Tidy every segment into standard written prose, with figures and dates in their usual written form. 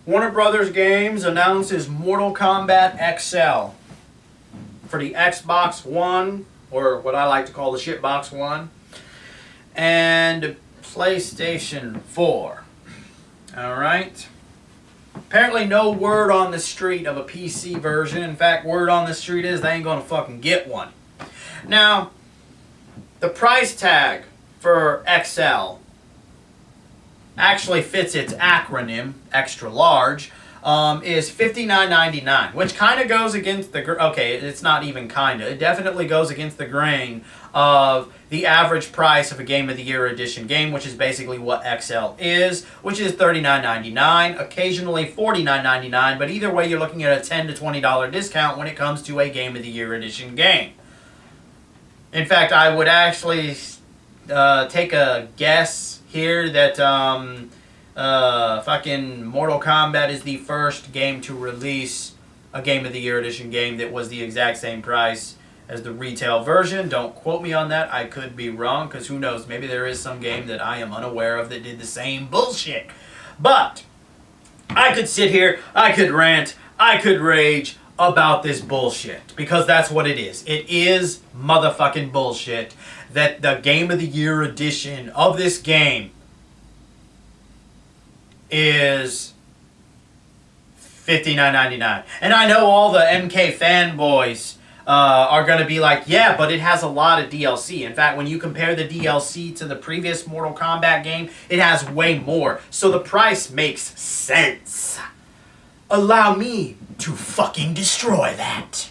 Warner Brothers Games announces Mortal Kombat XL for the Xbox One, or what I like to call the Shitbox One, and PlayStation 4. Alright. Apparently no word on the street of a PC version. In fact, word on the street is they ain't gonna fucking get one. Now, the price tag for XL actually fits its acronym, extra large, is $59.99, which kind of goes against the, okay, it's not even kind of, it definitely goes against the grain of the average price of a Game of the Year edition game, which is basically what XL is, which is $39.99, occasionally $49.99, but either way you're looking at a $10 to $20 discount when it comes to a Game of the Year edition game. In fact, I would actually take a guess here that fucking Mortal Kombat is the first game to release a Game of the Year edition game that was the exact same price as the retail version. Don't quote me on that. I could be wrong, because who knows, maybe there is some game that I am unaware of that did the same bullshit. But I could sit here, I could rant, I could rage about this bullshit, because that's what it is. It is motherfucking bullshit that the Game of the Year edition of this game is $59.99. And I know all the MK fanboys are going to be like, yeah, but it has a lot of DLC. In fact, when you compare the DLC to the previous Mortal Kombat game, it has way more. So the price makes sense. Allow me to fucking destroy that.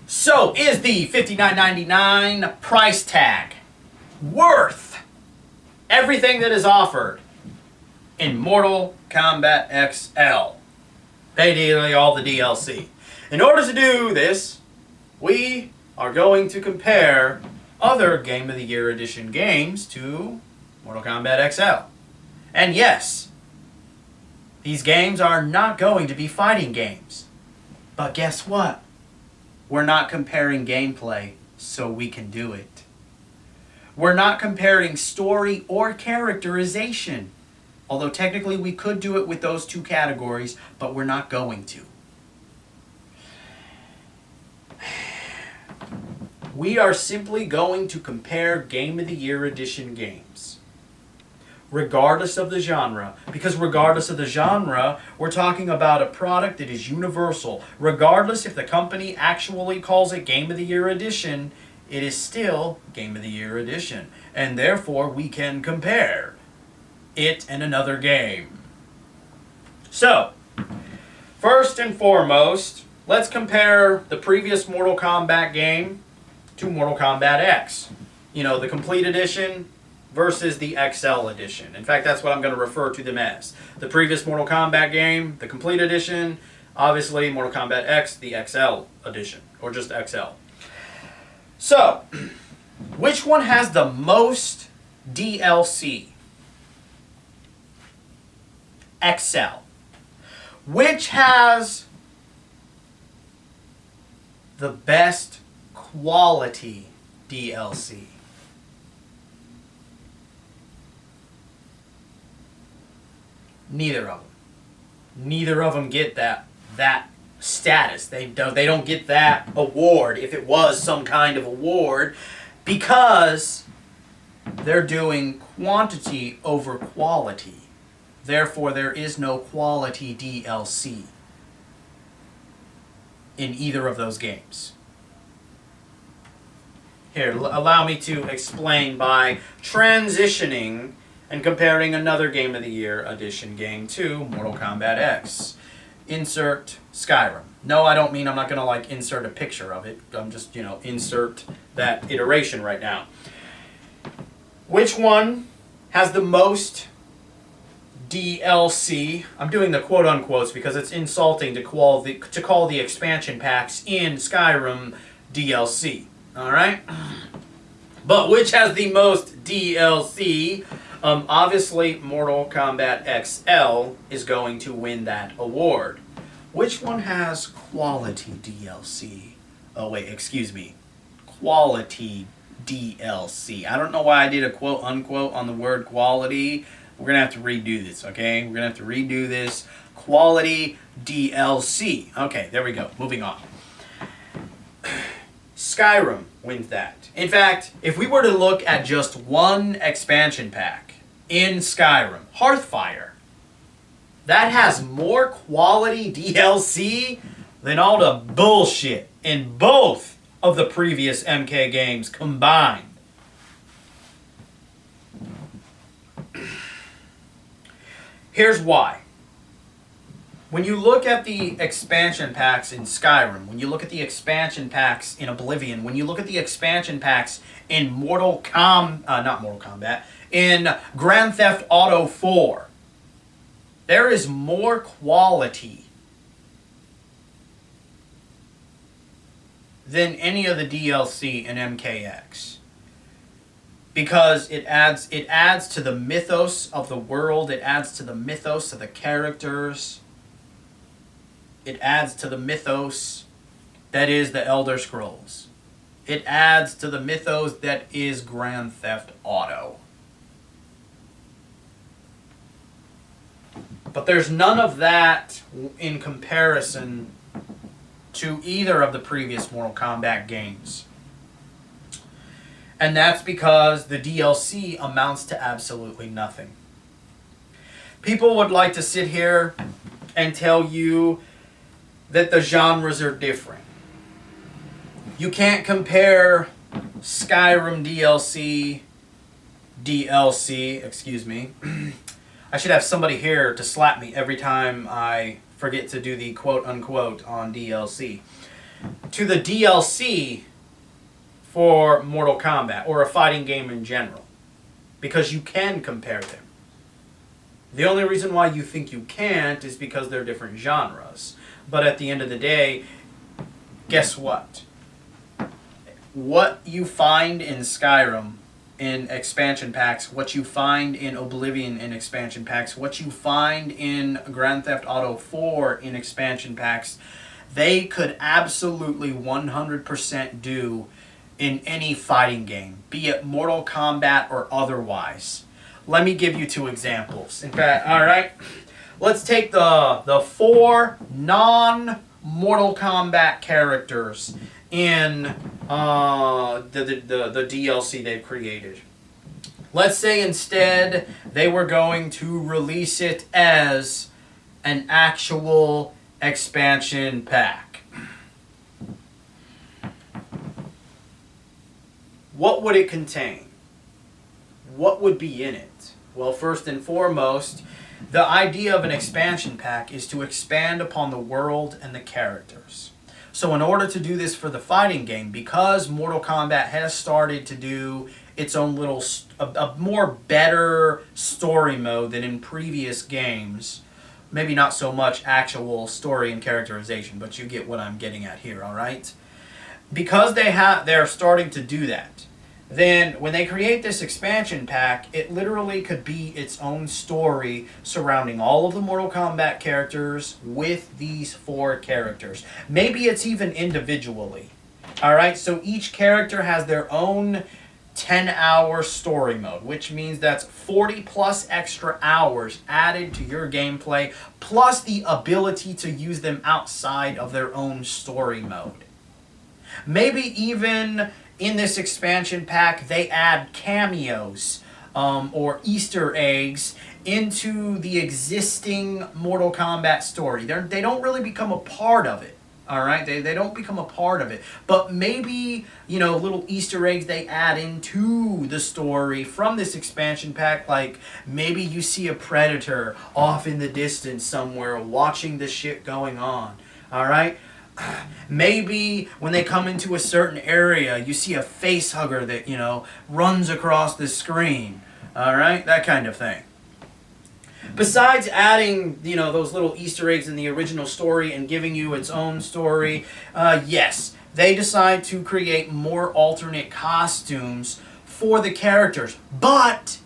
So, is the $59.99 price tag worth everything that is offered in Mortal Kombat XL? Basically all the DLC. In order to do this, we are going to compare other Game of the Year edition games to Mortal Kombat XL. And yes, these games are not going to be fighting games. But guess what? We're not comparing gameplay, so we can do it. We're not comparing story or characterization. Although technically we could do it with those two categories, but we're not going to. We are simply going to compare Game of the Year edition games, regardless of the genre. Because regardless of the genre, we're talking about a product that is universal. Regardless if the company actually calls it Game of the Year edition, it is still Game of the Year edition. And therefore, we can compare it and another game. So, first and foremost, let's compare the previous Mortal Kombat game to Mortal Kombat X. You know, the complete edition versus the XL edition. In fact, that's what I'm going to refer to them as. The previous Mortal Kombat game, the complete edition, obviously Mortal Kombat X, the XL edition, or just XL. So, which one has the most DLC? XL. Which has the best quality DLC? Neither of them. Neither of them get that status. They don't get that award, if it was some kind of award, because they're doing quantity over quality. Therefore, there is no quality DLC in either of those games. Here, allow me to explain by transitioning and comparing another Game of the Year edition game to Mortal Kombat X. Insert Skyrim. No, I don't mean I'm not going to like insert a picture of it. I'm just, insert that iteration right now. Which one has the most DLC? I'm doing the quote-unquotes because it's insulting to call the expansion packs in Skyrim DLC. Alright? But which has the most DLC Obviously, Mortal Kombat XL is going to win that award. Which one has quality DLC? Oh, wait, excuse me. Quality DLC. I don't know why I did a quote unquote on the word quality. We're going to have to redo this, okay? We're going to have to redo this. Quality DLC. Okay, there we go. Moving on. Skyrim wins that. In fact, if we were to look at just one expansion pack in Skyrim, Hearthfire, that has more quality DLC than all the bullshit in both of the previous MK games combined. Here's why. When you look at the expansion packs in Skyrim, when you look at the expansion packs in Oblivion, when you look at the expansion packs in not Mortal Kombat, in Grand Theft Auto 4, there is more quality than any of the DLC in MKX. Because it adds to the mythos of the world, it adds to the mythos of the characters. It adds to the mythos that is the Elder Scrolls. It adds to the mythos that is Grand Theft Auto. But there's none of that in comparison to either of the previous Mortal Kombat games. And that's because the DLC amounts to absolutely nothing. People would like to sit here and tell you that the genres are different. You can't compare Skyrim DLC, excuse me. I should have somebody here to slap me every time I forget to do the quote-unquote on DLC. To the DLC for Mortal Kombat, or a fighting game in general. Because you can compare them. The only reason why you think you can't is because they're different genres. But at the end of the day, guess what? What you find in Skyrim in expansion packs, what you find in Oblivion in expansion packs, what you find in Grand Theft Auto 4 in expansion packs, they could absolutely 100% do in any fighting game, be it Mortal Kombat or otherwise. Let me give you two examples. In fact, alright, let's take the 4 non-Mortal Kombat characters in the DLC they've created. Let's say instead they were going to release it as an actual expansion pack. What would it contain? What would be in it? Well, first and foremost, the idea of an expansion pack is to expand upon the world and the characters. So in order to do this for the fighting game, because Mortal Kombat has started to do its own little, a more better story mode than in previous games, maybe not so much actual story and characterization, but you get what I'm getting at here, alright? Because they're starting to do that, then when they create this expansion pack, it literally could be its own story surrounding all of the Mortal Kombat characters with these 4 characters. Maybe it's even individually. Alright, so each character has their own 10-hour story mode, which means that's 40 plus extra hours added to your gameplay, plus the ability to use them outside of their own story mode. Maybe even in this expansion pack, they add cameos or Easter eggs into the existing Mortal Kombat story. They don't really become a part of it, all right? They don't become a part of it. But maybe, little Easter eggs they add into the story from this expansion pack, like maybe you see a Predator off in the distance somewhere watching the shit going on, all right? Maybe when they come into a certain area, you see a face hugger that, runs across the screen. Alright? That kind of thing. Besides adding, those little Easter eggs in the original story and giving you its own story, yes, they decide to create more alternate costumes for the characters. But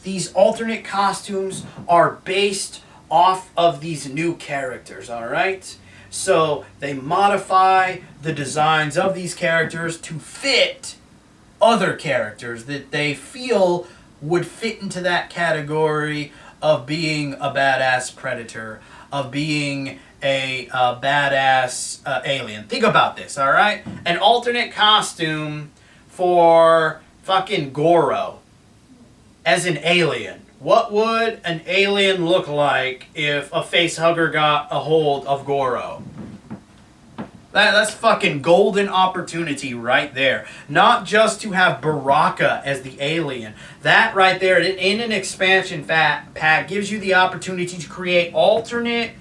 these alternate costumes are based off of these new characters, alright? So they modify the designs of these characters to fit other characters that they feel would fit into that category of being a badass predator, of being a badass alien. Think about this, alright? An alternate costume for fucking Goro as an alien. What would an alien look like if a facehugger got a hold of Goro? That's fucking golden opportunity right there. Not just to have Baraka as the alien. That right there, in an expansion pack, gives you the opportunity to create alternate,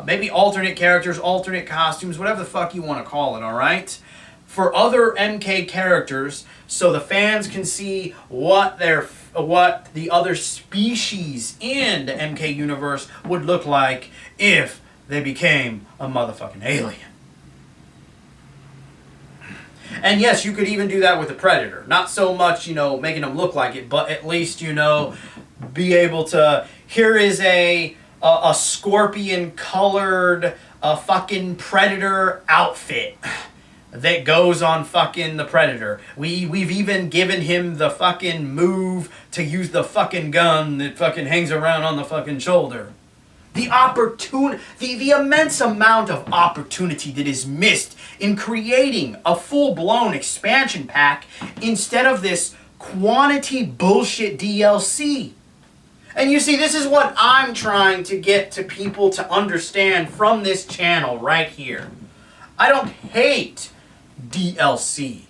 maybe alternate characters, alternate costumes, whatever the fuck you want to call it, alright? For other MK characters, so the fans can see what the other species in the MK universe would look like if they became a motherfucking alien. And yes, you could even do that with a predator. Not so much, making them look like it, but at least, be able to, here is a scorpion colored fucking predator outfit that goes on fucking the predator. We've even given him the fucking move to use the fucking gun that fucking hangs around on the fucking shoulder. The immense amount of opportunity that is missed in creating a full-blown expansion pack instead of this quantity bullshit DLC. And you see, this is what I'm trying to get to people to understand from this channel right here. I don't hate DLC.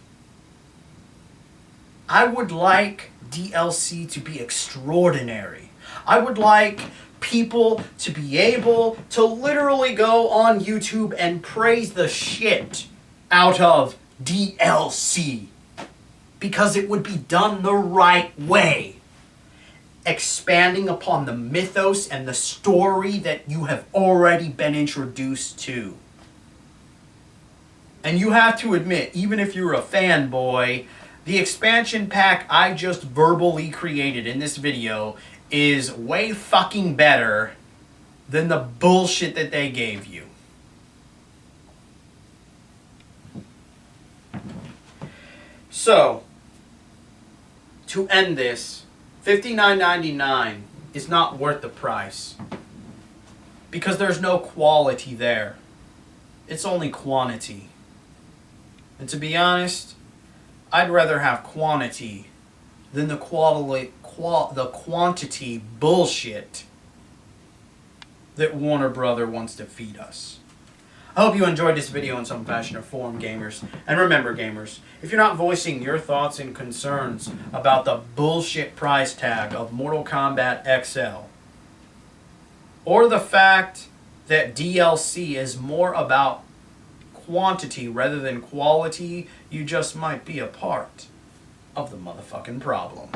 I would like DLC to be extraordinary. I would like people to be able to literally go on YouTube and praise the shit out of DLC. Because it would be done the right way. Expanding upon the mythos and the story that you have already been introduced to. And you have to admit, even if you're a fanboy, the expansion pack I just verbally created in this video is way fucking better than the bullshit that they gave you. So, to end this, $59.99 is not worth the price. Because there's no quality there. It's only quantity. And to be honest, I'd rather have quantity than the quantity bullshit that Warner Brother wants to feed us. I hope you enjoyed this video in some fashion or form, gamers. And remember, gamers, if you're not voicing your thoughts and concerns about the bullshit price tag of Mortal Kombat XL, or the fact that DLC is more about quantity rather than quality, you just might be a part of the motherfucking problem.